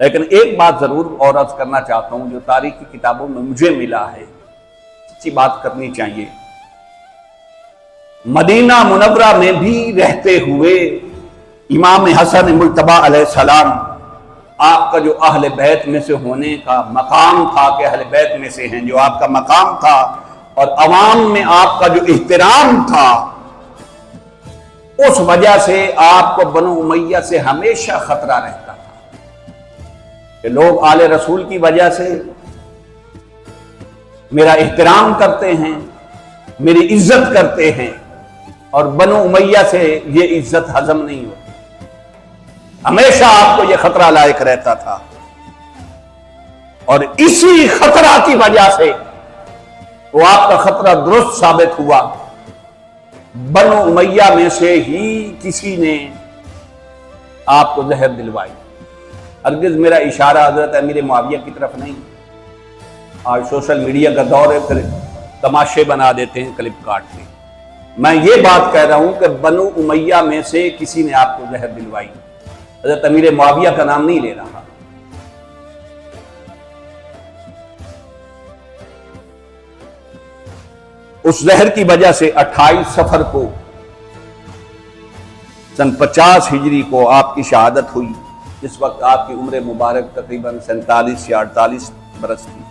لیکن ایک بات ضرور اور عرض کرنا چاہتا ہوں جو تاریخ کی کتابوں میں مجھے ملا ہے، سچی بات کرنی چاہیے۔ مدینہ منورہ میں بھی رہتے ہوئے امام حسن مجتبی علیہ السلام، آپ کا جو اہل بیت میں سے ہونے کا مقام تھا کہ اہل بیت میں سے ہیں، جو آپ کا مقام تھا اور عوام میں آپ کا جو احترام تھا، اس وجہ سے آپ کو بنو امیہ سے ہمیشہ خطرہ رہتا تھا کہ لوگ آل رسول کی وجہ سے میرا احترام کرتے ہیں، میری عزت کرتے ہیں، اور بنو امیہ سے یہ عزت ہضم نہیں ہوتی۔ ہمیشہ آپ کو یہ خطرہ لاحق رہتا تھا، اور اسی خطرہ کی وجہ سے وہ آپ کا خطرہ درست ثابت ہوا۔ بنو امیہ میں سے ہی کسی نے آپ کو زہر دلوائی۔ ہرگز میرا اشارہ حضرت امیر معاویہ کی طرف نہیں۔ آج سوشل میڈیا کا دور ہے، پھر تماشے بنا دیتے ہیں کلپ کاٹ کے۔ میں یہ بات کہہ رہا ہوں کہ بنو امیہ میں سے کسی نے آپ کو زہر دلوائی، حضرت امیر معاویہ کا نام نہیں لے رہا۔ اس زہر کی وجہ سے 28 صفر کو سن 50 ہجری کو آپ کی شہادت ہوئی۔ اس وقت آپ کی عمر مبارک تقریباً 47 یا 48 برس تھی۔